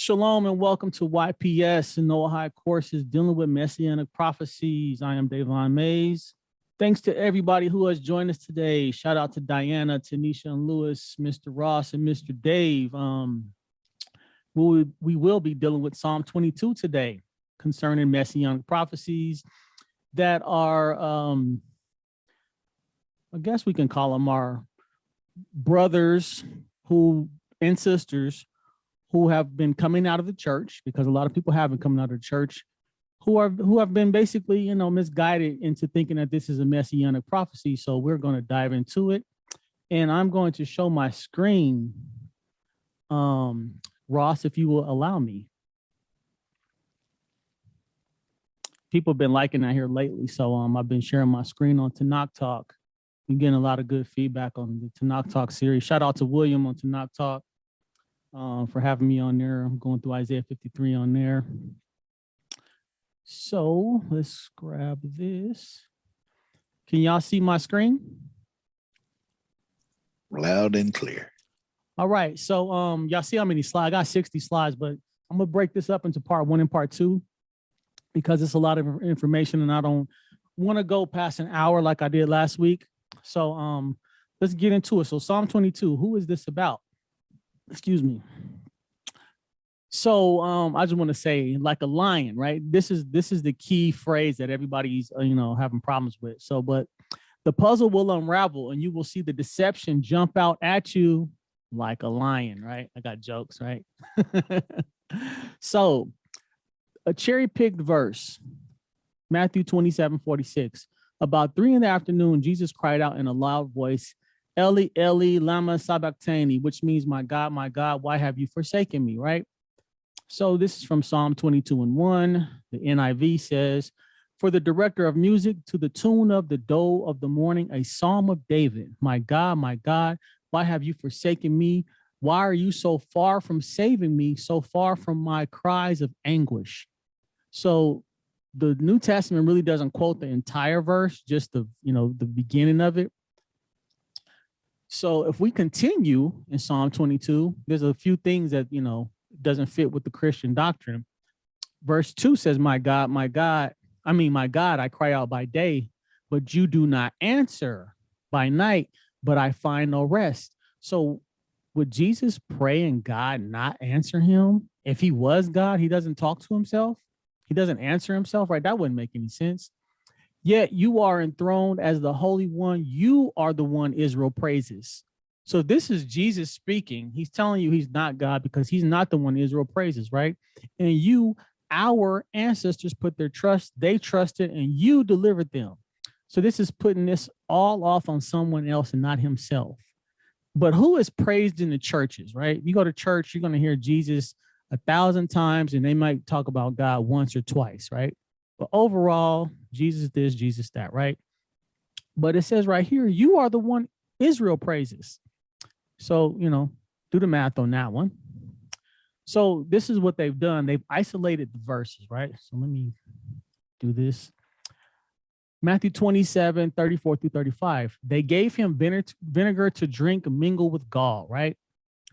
Shalom and welcome to YPS and Noahide courses dealing with Messianic prophecies. I am Dayvaughn Mays. Thanks to everybody who has joined us today. Shout out to Diana, Tanisha, and Lewis, Mr. Ross, and Mr. Dave. We will be dealing with Psalm 22 today concerning Messianic prophecies that are, I guess we can call them our brothers and sisters who have been coming out of the church, because a lot of people have been coming out of the church, who have been basically, misguided into thinking that this is a messianic prophecy. So we're going to dive into it, and I'm going to show my screen. Ross, if you will allow me. People have been liking that here lately, so I've been sharing my screen on Tanakh Talk. Been getting a lot of good feedback on the Tanakh Talk series. Shout out to William on Tanakh Talk. For having me on there. I'm going through Isaiah 53 on there. So let's grab this. Can y'all see my screen? Loud and clear. All right. So y'all see how many slides? I got 60 slides, but I'm gonna break this up into part 1 and part 2 because it's a lot of information and I don't want to go past an hour like I did last week. So let's get into it. So Psalm 22, who is this about? Excuse me. So I just want to say, like a lion, right? This is the key phrase that everybody's having problems with. So, but the puzzle will unravel and you will see the deception jump out at you like a lion, right? I got jokes, right? So a cherry-picked verse, Matthew 27:46. About 3 p.m, Jesus cried out in a loud voice, Eli, Eli, lama sabachthani, which means, my God, why have you forsaken me, right? So this is from Psalm 22:1. The NIV says, for the director of music, to the tune of the dove of the morning, a psalm of David. My God, why have you forsaken me? Why are you so far from saving me, so far from my cries of anguish? So the New Testament really doesn't quote the entire verse, just the beginning of it. So if we continue in Psalm 22, there's a few things that, doesn't fit with the Christian doctrine. Verse 2 says, my God, I cry out by day, but you do not answer, by night, but I find no rest. So would Jesus pray and God not answer him? If he was God, he doesn't talk to himself. He doesn't answer himself, right? That wouldn't make any sense. Yet you are enthroned as the Holy One. You are the one Israel praises. So this is Jesus speaking. He's telling you he's not God because he's not the one Israel praises, right? And you, our ancestors, put their trust, they trusted, and you delivered them. So this is putting this all off on someone else and not himself. But who is praised in the churches, right? You go to church, you're going to hear Jesus 1,000 times, and they might talk about God once or twice, right? But overall, Jesus this, Jesus that, right? But it says right here, you are the one Israel praises. So, do the math on that one. So this is what they've done. They've isolated the verses, right? So let me do this. Matthew 27:34-35. They gave him vinegar to drink mingled with gall, right?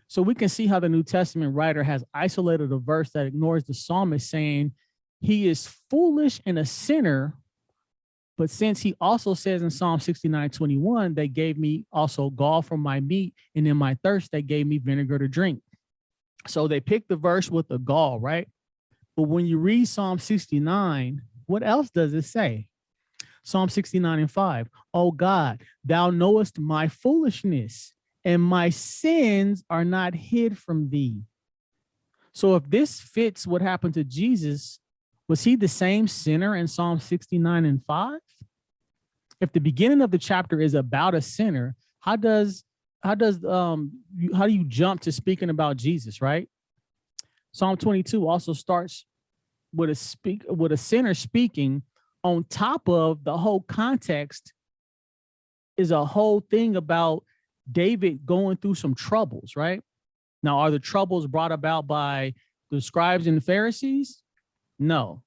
So we can see how the New Testament writer has isolated a verse that ignores the psalmist saying, he is foolish and a sinner, but since he also says in Psalm 69:21, they gave me also gall from my meat, and in my thirst, they gave me vinegar to drink. So they picked the verse with the gall, right? But when you read Psalm 69, what else does it say? Psalm 69:5, oh God, thou knowest my foolishness, and my sins are not hid from thee. So if this fits what happened to Jesus, was he the same sinner in Psalm 69:5? If the beginning of the chapter is about a sinner, how do you jump to speaking about Jesus, right? Psalm 22 also starts with a sinner speaking. On top of the whole context is a whole thing about David going through some troubles, right? Now, are the troubles brought about by the scribes and the Pharisees? No.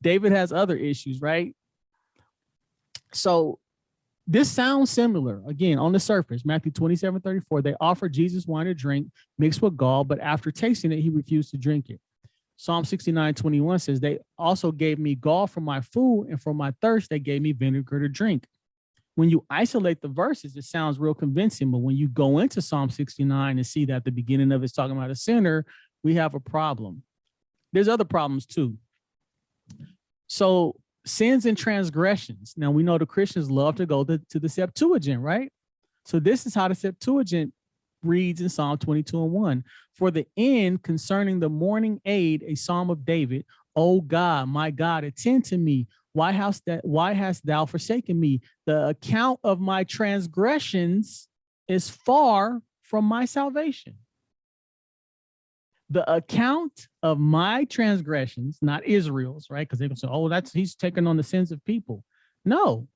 David has other issues, right? So This sounds similar. Again, on the surface, Matthew 27:34, they offered Jesus wine to drink mixed with gall, but after tasting it, he refused to drink it. Psalm 69:21 says, they also gave me gall for my food, and for my thirst, they gave me vinegar to drink. When you isolate the verses, it sounds real convincing, but when you go into Psalm 69 and see that the beginning of it's talking about a sinner, we have a problem. There's other problems too. So sins and transgressions. Now we know the Christians love to go to the Septuagint, right? So this is how the Septuagint reads in Psalm 22:1. For the end concerning the morning aid, a psalm of David, O God, my God, attend to me. Why hast thou forsaken me? The account of my transgressions is far from my salvation. The account of my transgressions, not Israel's, right? Because they can say, oh, he's taking on the sins of people. No,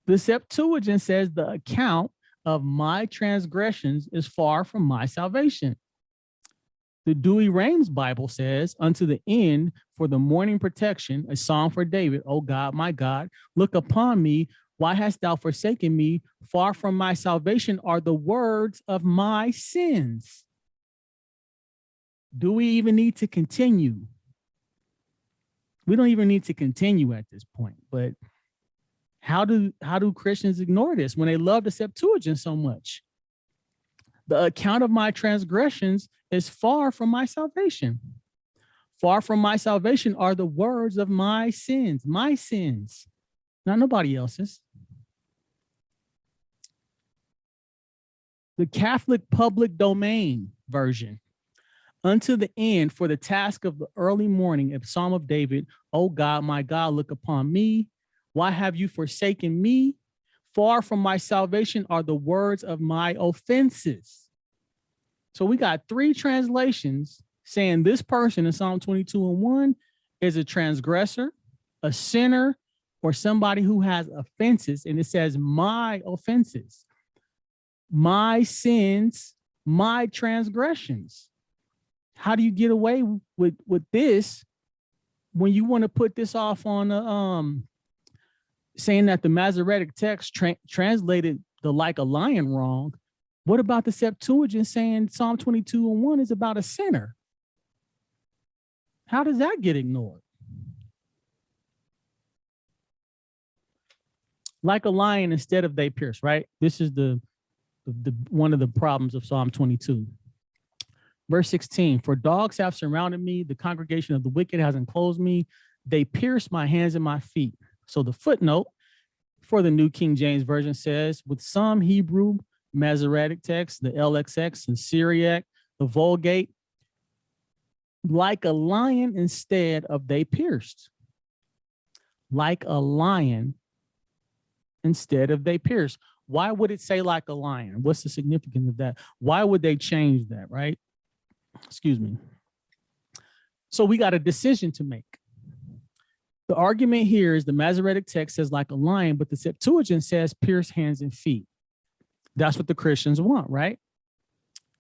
the Septuagint says the account of my transgressions is far from my salvation. The Douay-Rheims Bible says, unto the end for the morning protection, a psalm for David, O God, my God, look upon me. Why hast thou forsaken me? Far from my salvation are the words of my sins. Do we even need to continue? We don't even need to continue at this point, but how do Christians ignore this when they love the Septuagint so much? The account of my transgressions is far from my salvation. Far from my salvation are the words of my sins, not nobody else's. The Catholic Public Domain version. Unto the end for the task of the early morning, a psalm of David, O God, my God, look upon me. Why have you forsaken me? Far from my salvation are the words of my offenses. So we got three translations saying this person in Psalm 22:1 is a transgressor, a sinner, or somebody who has offenses. And it says my offenses, my sins, my transgressions. How do you get away with this when you want to put this off on saying that the Masoretic text translated the like a lion wrong? What about the Septuagint saying Psalm 22:1 is about a sinner? How does that get ignored? Like a lion instead of they pierce, right? This is the one of the problems of Psalm 22. Verse 16, for dogs have surrounded me, the congregation of the wicked has enclosed me, they pierced my hands and my feet. So the footnote for the New King James Version says, with some Hebrew Masoretic text, the LXX and Syriac, the Vulgate, like a lion instead of they pierced. Like a lion instead of they pierced. Why would it say like a lion? What's the significance of that? Why would they change that, right? Excuse me. So we got a decision to make. The argument here is the Masoretic text says like a lion, but the Septuagint says pierce hands and feet. That's what the Christians want, right?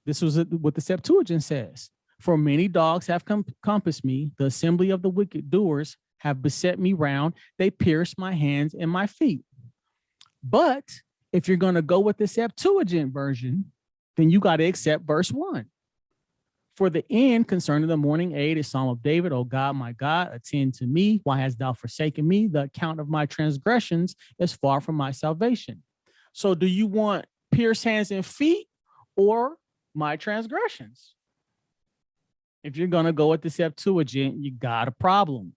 This was what the Septuagint says. For many dogs have compassed me. The assembly of the wicked doers have beset me round. They pierced my hands and my feet. But if you're going to go with the Septuagint version, then you got to accept verse 1. For the end concerning the morning aid is Psalm of David, O God, my God, attend to me. Why hast thou forsaken me? The account of my transgressions is far from my salvation. So do you want pierced hands and feet or my transgressions? If you're going to go with the Septuagint, you got a problem.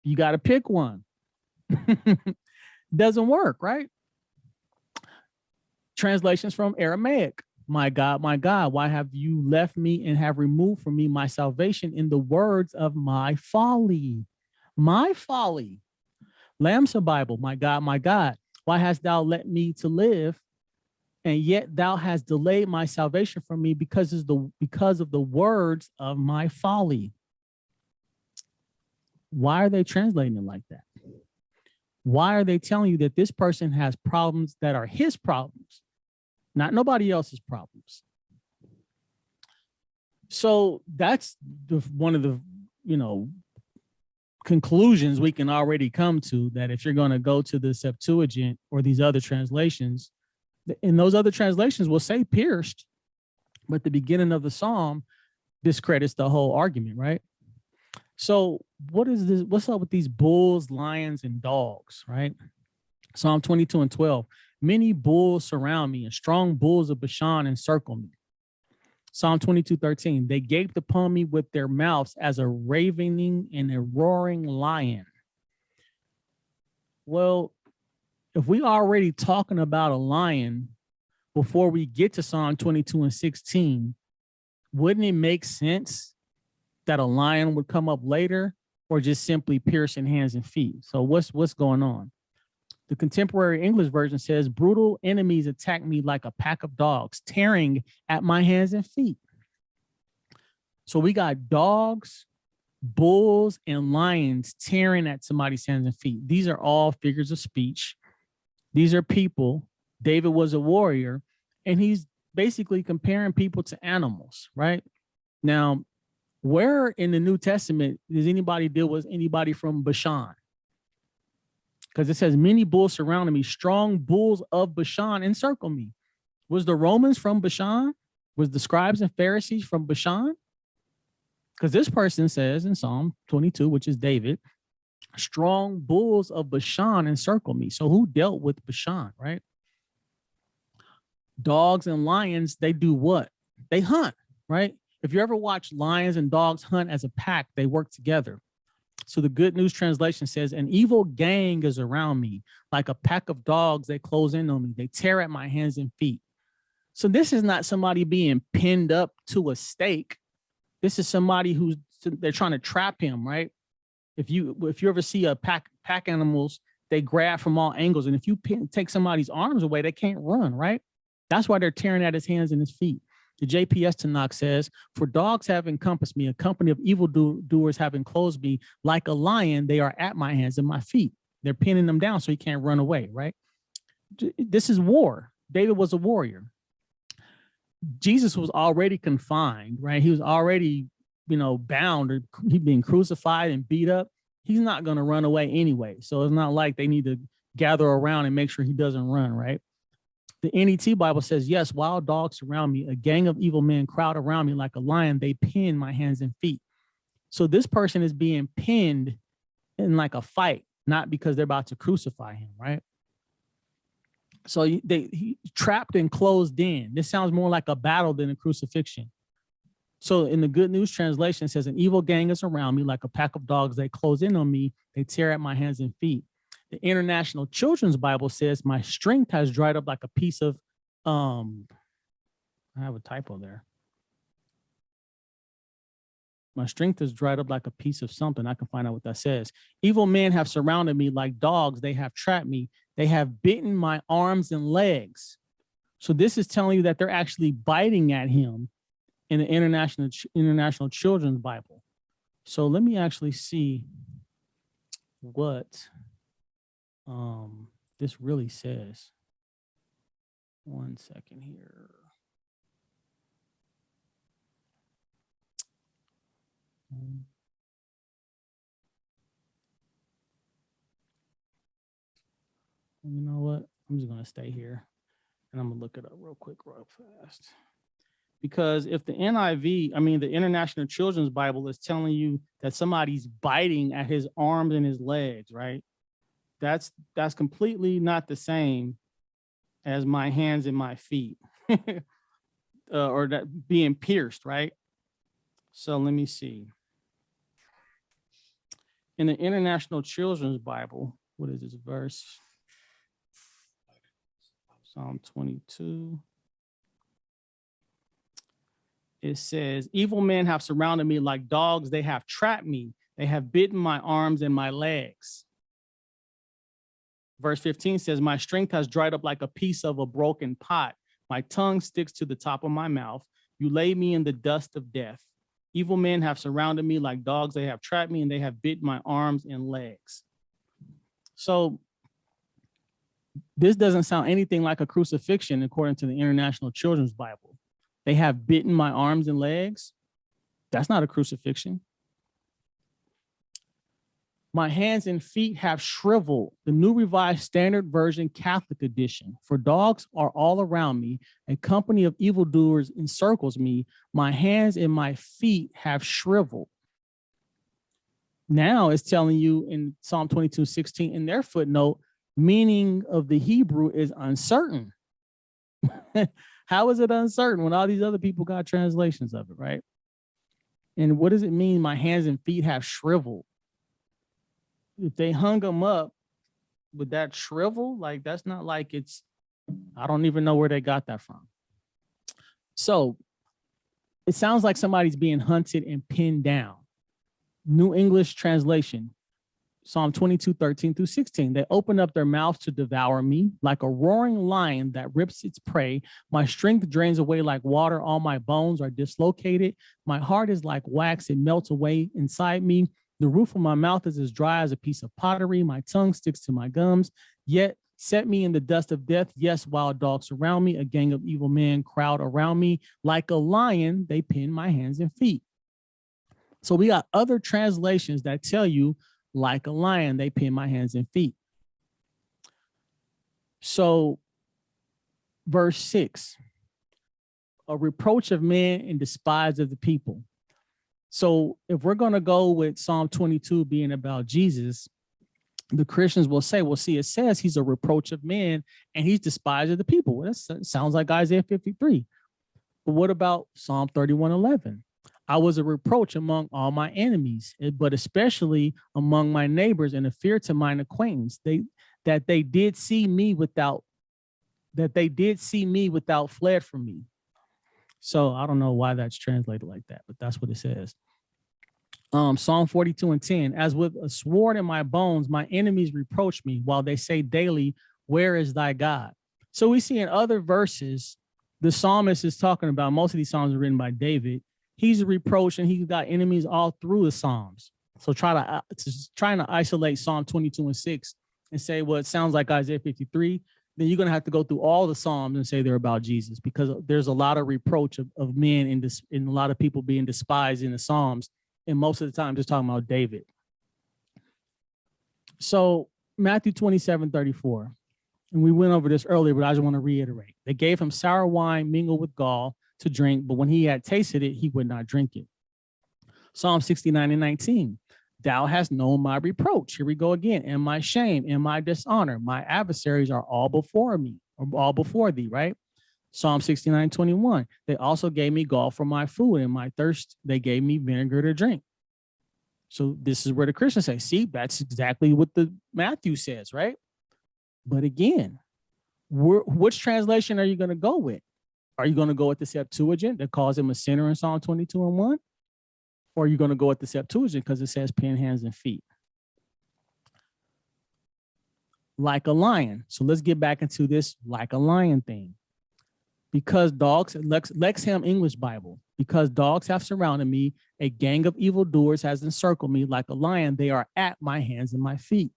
You got to pick one. Doesn't work, right? Translations from Aramaic. My God, why have you left me and have removed from me my salvation in the words of my folly? My folly. Lamsa Bible, my God, why hast thou let me to live? And yet thou hast delayed my salvation from me because of the words of my folly. Why are they translating it like that? Why are they telling you that this person has problems that are his problems, not nobody else's problems? So that's one of the, conclusions we can already come to, that if you're going to go to the Septuagint or these other translations, in those other translations will say pierced, but the beginning of the psalm discredits the whole argument, right? So what is this? What's up with these bulls, lions, and dogs, right? Psalm 22:12. Many bulls surround me, and strong bulls of Bashan encircle me. Psalm 22:13. They gaped upon me with their mouths as a ravening and a roaring lion. Well, if we already talking about a lion before we get to Psalm 22:16, wouldn't it make sense that a lion would come up later, or just simply piercing hands and feet? So what's going on? The contemporary English version says, brutal enemies attack me like a pack of dogs, tearing at my hands and feet. So we got dogs, bulls, and lions tearing at somebody's hands and feet. These are all figures of speech. These are people. David was a warrior, and he's basically comparing people to animals, right? Now, where in the New Testament does anybody deal with anybody from Bashan? Because it says, many bulls surrounded me, strong bulls of Bashan encircle me. Was the Romans from Bashan? Was the scribes and Pharisees from Bashan? Because this person says in Psalm 22, which is David, strong bulls of Bashan encircle me. So who dealt with Bashan, right? Dogs and lions, they do what? They hunt, right? If you ever watch lions and dogs hunt as a pack, they work together. So the Good News Translation says, an evil gang is around me. Like a pack of dogs, they close in on me. They tear at my hands and feet. So this is not somebody being pinned up to a stake. This is somebody who's, they're trying to trap him, right? If you ever see a pack animals, they grab from all angles. And if you take somebody's arms away, they can't run, right? That's why they're tearing at his hands and his feet. The JPS Tanakh says, for dogs have encompassed me, a company of evildoers have enclosed me. Like a lion, they are at my hands and my feet. They're pinning them down so he can't run away, right? This is war. David was a warrior. Jesus was already confined, right? He was already, bound, or he'd been crucified and beat up. He's not going to run away anyway. So it's not like they need to gather around and make sure he doesn't run, right? The NET Bible says, yes, wild dogs surround me. A gang of evil men crowd around me like a lion. They pin my hands and feet. So this person is being pinned in like a fight, not because they're about to crucify him, right? So he trapped and closed in. This sounds more like a battle than a crucifixion. So in the Good News Translation, it says, an evil gang is around me like a pack of dogs. They close in on me. They tear at my hands and feet. The International Children's Bible says, my strength has dried up like a piece of, I have a typo there. My strength has dried up like a piece of something. I can find out what that says. Evil men have surrounded me like dogs. They have trapped me. They have bitten my arms and legs. So this is telling you that they're actually biting at him in the International Children's Bible. So let me actually see what this really says. One second here. You know what? I'm just going to stay here and I'm going to look it up real quick, real fast. Because if the NIV, the International Children's Bible is telling you that somebody's biting at his arms and his legs, right? That's completely not the same as my hands and my feet or that being pierced, right? So let me see. In the International Children's Bible, what is this verse? Psalm 22. It says, evil men have surrounded me like dogs. They have trapped me. They have bitten my arms and my legs. Verse 15 says, my strength has dried up like a piece of a broken pot. My tongue sticks to the top of my mouth. You lay me in the dust of death. Evil men have surrounded me like dogs. They have trapped me and they have bitten my arms and legs. So this doesn't sound anything like a crucifixion according to the International Children's Bible. They have bitten my arms and legs. That's not a crucifixion. My hands and feet have shriveled. The New Revised Standard Version Catholic Edition. For dogs are all around me. A company of evildoers encircles me. My hands and my feet have shriveled. Now it's telling you in Psalm 22:16 in their footnote, meaning of the Hebrew is uncertain. How is it uncertain when all these other people got translations of it, right? And what does it mean? My hands and feet have shriveled. If they hung them up, would that shrivel? Like, that's not like it's, I don't even know where they got that from. So it sounds like somebody's being hunted and pinned down. New English translation, Psalm 22:13-16. They open up their mouths to devour me like a roaring lion that rips its prey. My strength drains away like water. All my bones are dislocated. My heart is like wax. It melts away inside me. The roof of my mouth is as dry as a piece of pottery. My tongue sticks to my gums. Yet set me in the dust of death. Yes, wild dogs surround me. A gang of evil men crowd around me. Like a lion, they pin my hands and feet. So we got other translations that tell you, like a lion, they pin my hands and feet. So verse 6, a reproach of men and despised of the people. So if we're going to go with Psalm 22 being about Jesus, the Christians will say, well, see, it says he's a reproach of men and he's despised of the people. Well, that sounds like Isaiah 53. But what about Psalm 31:11? I was a reproach among all my enemies, but especially among my neighbors, and a fear to mine acquaintance. They did see me without fled from me. So I don't know why that's translated like that, but that's what it says. Psalm 42:10, as with a sword in my bones, my enemies reproach me while they say daily, where is thy God? So we see in other verses, the psalmist is talking about, most of these psalms are written by David. He's a reproach and he's got enemies all through the Psalms. So trying to isolate Psalm 22:6 and say, well, it sounds like Isaiah 53, then you're going to have to go through all the Psalms and say they're about Jesus, because there's a lot of reproach of men and a lot of people being despised in the Psalms. And most of the time, just talking about David. So Matthew 27:34, and we went over this earlier, but I just want to reiterate. They gave him sour wine mingled with gall to drink, but when he had tasted it, he would not drink it. Psalm 69:19, thou hast known my reproach. Here we go again. And my shame and my dishonor. My adversaries are all before me, or all before thee, right? Psalm 69:21, they also gave me gall for my food, and my thirst, they gave me vinegar to drink. So this is where the Christians say, see, that's exactly what the Matthew says, right? But again, which translation are you going to go with? Are you going to go with the Septuagint that calls him a sinner in Psalm 22:1? Or are you going to go with the Septuagint because it says pin hands and feet? Like a lion. So let's get back into this like a lion thing. Because dogs, Lexham English Bible, because dogs have surrounded me, a gang of evildoers has encircled me like a lion. They are at my hands and my feet.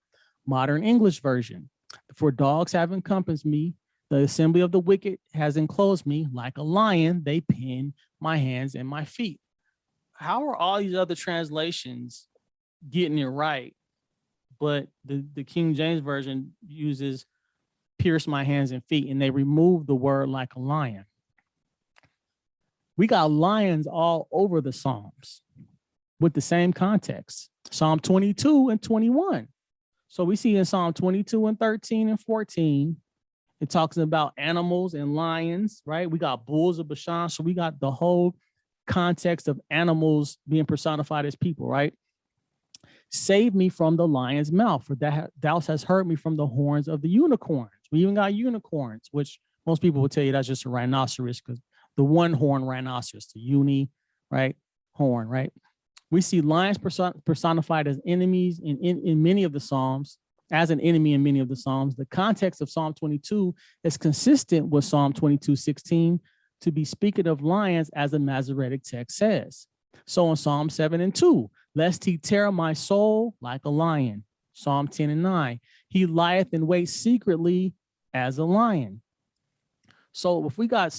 Modern English Version. For dogs have encompassed me. The assembly of the wicked has enclosed me like a lion. They pin my hands and my feet. How are all these other translations getting it right? But the King James Version uses pierce my hands and feet, and they remove the word like a lion. We got lions all over the Psalms with the same context. Psalm 22:21. So we see in Psalm 22:13 and 14, it talks about animals and lions, right? We got bulls of Bashan. So we got the whole context of animals being personified as people, right? Save me from the lion's mouth, for thou hast heard me from the horns of the unicorns. We even got unicorns, which most people will tell you that's just a rhinoceros, because the one horn rhinoceros, the uni, right? Horn, right? We see lions personified as enemies in many of the Psalms, as an enemy in many of the Psalms. The context of Psalm 22 is consistent with Psalm 22:16 to be speaking of lions, as the Masoretic text says. So in Psalm 7:2, lest he tear my soul like a lion. Psalm 10:9, he lieth in wait secretly as a lion. So if we got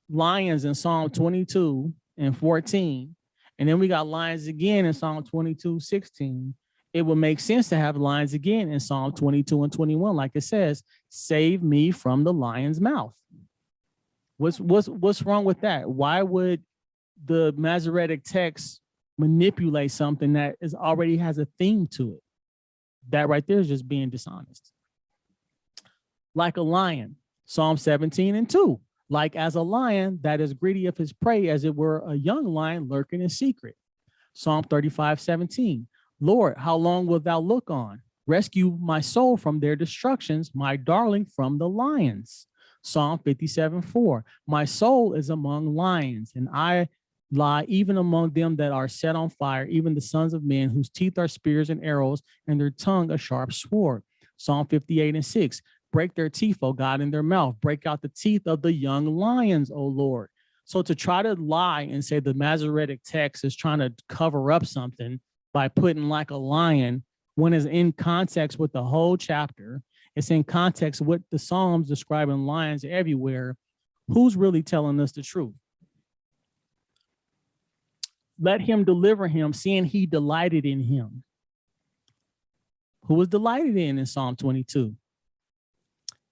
lions in Psalm 22 and 14, and then we got lions again in Psalm 22:16, it would make sense to have lines again in Psalm 22 and 21, like it says, save me from the lion's mouth. What's wrong with that? Why would the Masoretic text manipulate something that already has a theme to it? That right there is just being dishonest. Like a lion, Psalm 17 and 2. Like as a lion that is greedy of his prey, as it were a young lion lurking in secret. Psalm 35:17. Lord, how long wilt thou look on? Rescue my soul from their destructions, my darling from the lions. Psalm 57:4. My soul is among lions, and I lie even among them that are set on fire, even the sons of men, whose teeth are spears and arrows, and their tongue a sharp sword. Psalm 58:6. Break their teeth, O God, in their mouth. Break out the teeth of the young lions, O Lord. So to try to lie and say the Masoretic text is trying to cover up something by putting like a lion, when it's in context with the whole chapter, it's in context with the Psalms describing lions everywhere, who's really telling us the truth? Let him deliver him, seeing he delighted in him. Who was delighted in Psalm 22?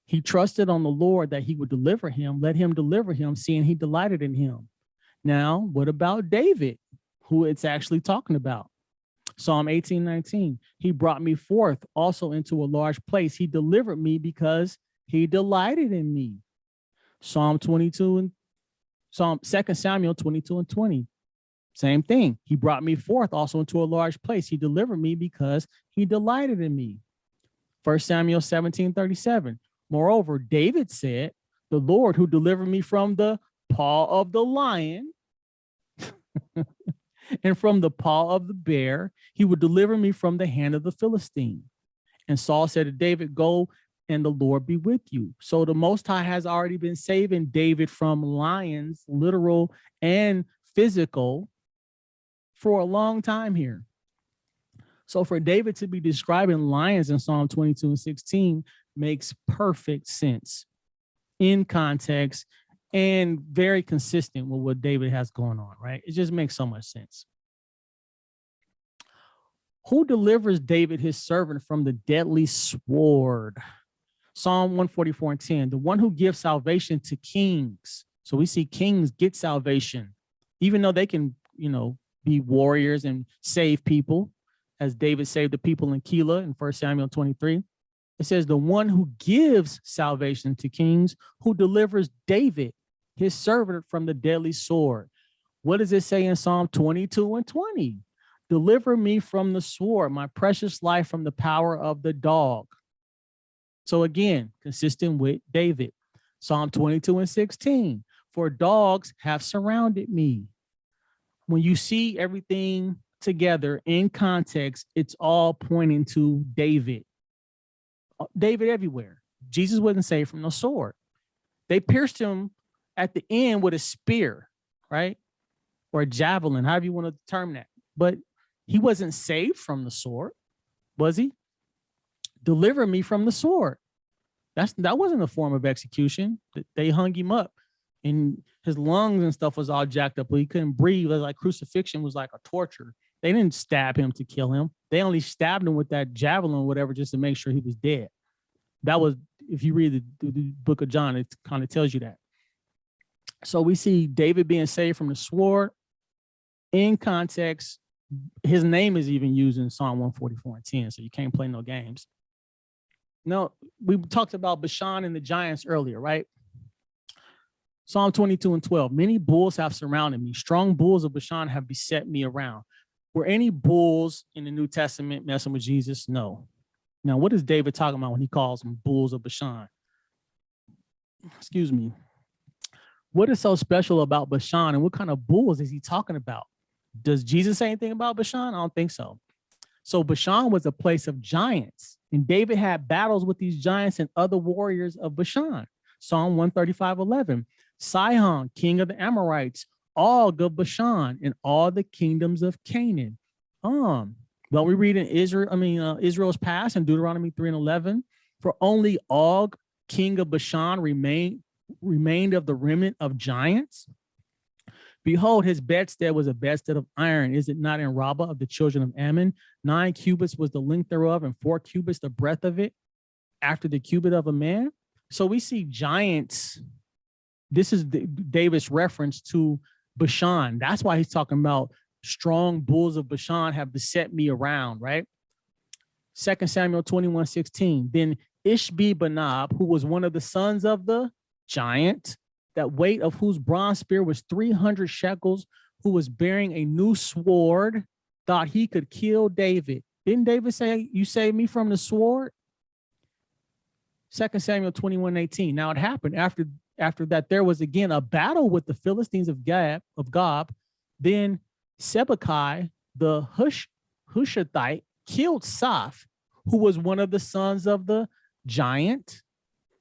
He trusted on the Lord that he would deliver him. Let him deliver him, seeing he delighted in him. Now, what about David, who it's actually talking about? Psalm 18:19. He brought me forth also into a large place. He delivered me because he delighted in me. Psalm 22 and Psalm 2 Samuel 22 and 20. Same thing. He brought me forth also into a large place. He delivered me because he delighted in me. 1 Samuel 17:37. Moreover, David said, the Lord who delivered me from the paw of the lion and from the paw of the bear, he would deliver me from the hand of the Philistine. And Saul said to David, go and the Lord be with you. So the Most High has already been saving David from lions, literal and physical, for a long time here. So for David to be describing lions in Psalm 22 and 16 makes perfect sense in context and very consistent with what David has going on, right? It just makes so much sense. Who delivers David, his servant, from the deadly sword? Psalm 144 and 10, the one who gives salvation to kings. So we see kings get salvation, even though they can, be warriors and save people, as David saved the people in Keilah in 1 Samuel 23. It says the one who gives salvation to kings, who delivers David, his servant, from the deadly sword. What does it say in Psalm 22 and 20? Deliver me from the sword, my precious life from the power of the dog. So again, consistent with David. Psalm 22 and 16, for dogs have surrounded me. When you see everything together in context, it's all pointing to David. David everywhere. Jesus wasn't saved from the sword. They pierced him at the end with a spear, right? Or a javelin, however you want to term that. But he wasn't saved from the sword, was he? Deliver me from the sword. That wasn't a form of execution. They hung him up, and his lungs and stuff was all jacked up, but he couldn't breathe. It was like crucifixion was like a torture. They didn't stab him to kill him. They only stabbed him with that javelin or whatever just to make sure he was dead. That was, if you read the book of John, it kind of tells you that. So we see David being saved from the sword. In context, his name is even used in Psalm 144 and 10, so you can't play no games. Now, we talked about Bashan and the Giants earlier, right? Psalm 22 and 12, many bulls have surrounded me. Strong bulls of Bashan have beset me around. Were any bulls in the New Testament messing with Jesus? No. Now, what is David talking about when he calls them bulls of Bashan? Excuse me. What is so special about Bashan, and what kind of bulls is he talking about? Does Jesus say anything about Bashan? I don't think so. So Bashan was a place of giants, and David had battles with these giants and other warriors of Bashan. Psalm 135:11. Sihon, king of the Amorites, Og of Bashan, and all the kingdoms of Canaan. Well, we read in Israel's past in Deuteronomy 3 and 11, for only Og, king of Bashan, remained of the remnant of giants. Behold, his bedstead was a bedstead of iron. Is it not in Rabbah of the children of Ammon? 9 cubits was the length thereof, and 4 cubits the breadth of it, after the cubit of a man. So we see giants. This is David's reference to Bashan. That's why he's talking about strong bulls of Bashan have beset me around, right? 2 Samuel 21:16. Then Ishbi-Benob, who was one of the sons of the giant, that weight of whose bronze spear was 300 shekels, who was bearing a new sword, thought he could kill David. Didn't David say, you saved me from the sword? 2 Samuel 21:18. Now it happened after that there was again a battle with the Philistines of Gob. Then Sibbecai, the Hushathite, killed Saph, who was one of the sons of the giant.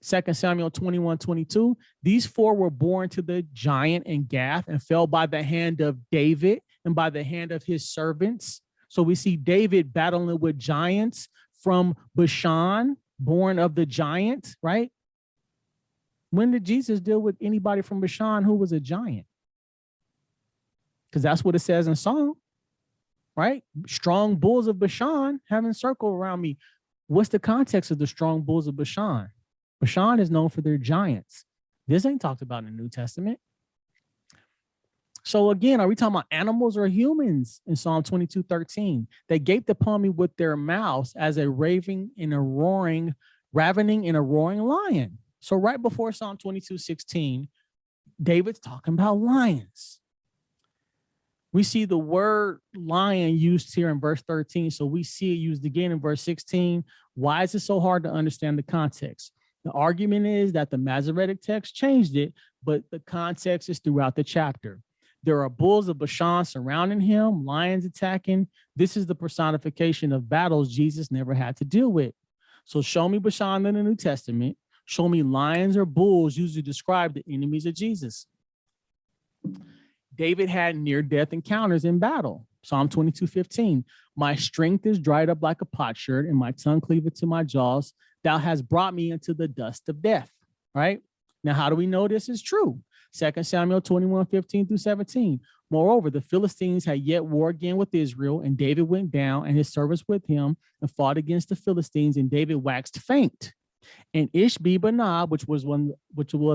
2 Samuel 21:22. These 4 were born to the giant in Gath and fell by the hand of David and by the hand of his servants. So we see David battling with giants from Bashan, born of the giant, right? When did Jesus deal with anybody from Bashan who was a giant? Because that's what it says in Psalm, right? Strong bulls of Bashan having circled around me. What's the context of the strong bulls of Bashan? Bashan is known for their giants. This ain't talked about in the New Testament. So again, are we talking about animals or humans in Psalm 22:13? They gaped upon me with their mouths as a ravening and a roaring lion. So right before Psalm 22:16, David's talking about lions. We see the word lion used here in verse 13. So we see it used again in verse 16. Why is it so hard to understand the context? The argument is that the Masoretic text changed it, but the context is throughout the chapter. There are bulls of Bashan surrounding him, lions attacking. This is the personification of battles Jesus never had to deal with. So show me Bashan in the New Testament. Show me lions or bulls used to describe the enemies of Jesus. David had near-death encounters in battle. Psalm 22:15. My strength is dried up like a potsherd, and my tongue cleaveth to my jaws. Thou hast brought me into the dust of death. Right? Now, how do we know this is true? 2 Samuel 21:15-17. Moreover, the Philistines had yet war again with Israel, and David went down and his servants with him and fought against the Philistines, and David waxed faint. And Ishbi-Benob, which was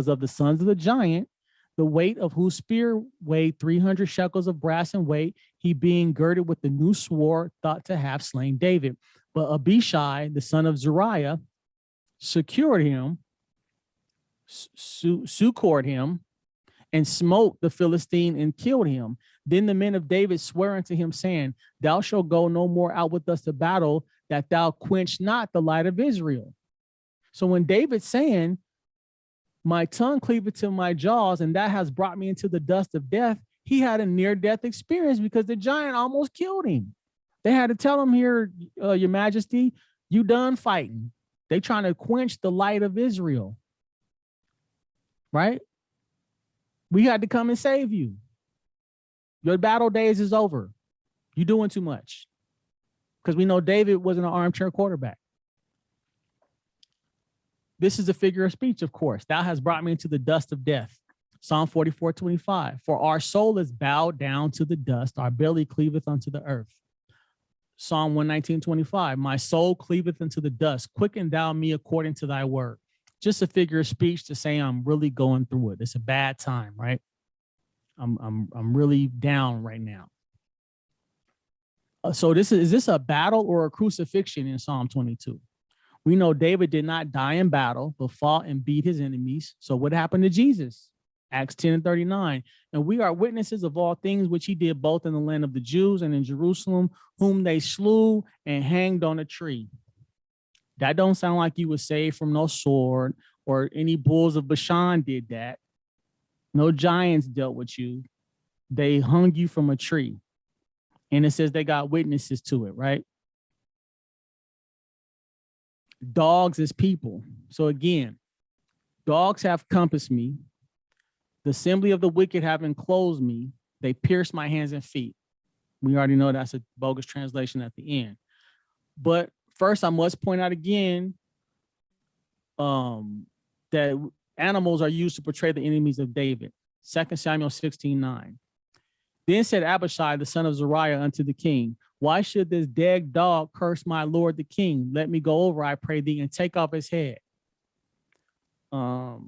of the sons of the giant, the weight of whose spear weighed 300 shekels of brass in weight, he being girded with the new sword, thought to have slain David. But Abishai, the son of Zeruiah, succored him, and smote the Philistine and killed him. Then the men of David sware unto him, saying, Thou shalt go no more out with us to battle, that thou quench not the light of Israel. So when David's saying, my tongue cleaveth to my jaws, and that has brought me into the dust of death, he had a near-death experience because the giant almost killed him. They had to tell him here, Your Majesty, you done fighting. They trying to quench the light of Israel. Right? We had to come and save you. Your battle days is over. You're doing too much. Because we know David wasn't an armchair quarterback. This is a figure of speech, of course. Thou hast brought me into the dust of death. Psalm 44:25. For our soul is bowed down to the dust, our belly cleaveth unto the earth. Psalm 119:25. My soul cleaveth unto the dust. Quicken thou me according to thy word. Just a figure of speech to say I'm really going through it. It's a bad time, right? I'm really down right now. So is this a battle or a crucifixion in Psalm 22? We know David did not die in battle, but fought and beat his enemies. So what happened to Jesus? Acts 10:39. And we are witnesses of all things which he did both in the land of the Jews and in Jerusalem, whom they slew and hanged on a tree. That don't sound like you were saved from no sword, or any bulls of Bashan did that. No giants dealt with you. They hung you from a tree. And it says they got witnesses to it, right? Dogs is people. So again, dogs have compassed me. The assembly of the wicked have enclosed me. They pierced my hands and feet. We already know that's a bogus translation at the end. But first, I must point out again that animals are used to portray the enemies of David. 2 Samuel 16:9. Then said Abishai, the son of Zeruiah, unto the king, why should this dead dog curse my lord the king? Let me go over, I pray thee, and take off his head. Oops.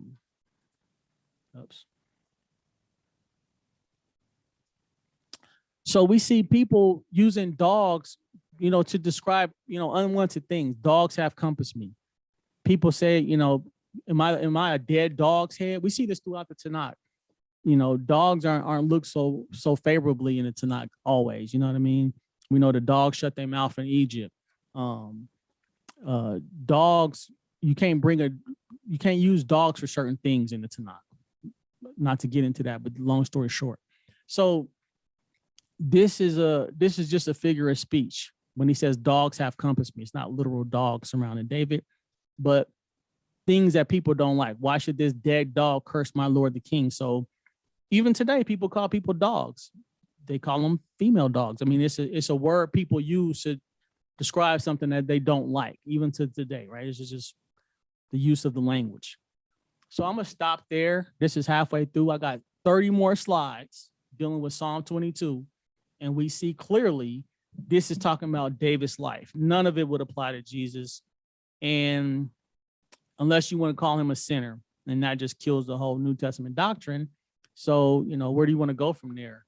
So we see people using dogs, to describe, unwanted things. Dogs have compassed me. People say, am I a dead dog's head? We see this throughout the Tanakh. Dogs aren't looked so favorably in the Tanakh always. You know what I mean? We know the dogs shut their mouth in Egypt. Dogs, you can't use dogs for certain things in the Tanakh. Not to get into that, but long story short. So this is just a figure of speech when he says dogs have compassed me. It's not literal dogs surrounding David, but things that people don't like. Why should this dead dog curse my lord the king? So even today, people call people dogs. They call them female dogs. I mean, it's a word people use to describe something that they don't like, even to today, right? It's just the use of the language. So I'm going to stop there. This is halfway through. I got 30 more slides dealing with Psalm 22. And we see clearly this is talking about David's life. None of it would apply to Jesus. And unless you want to call him a sinner, and that just kills the whole New Testament doctrine. So, where do you want to go from there?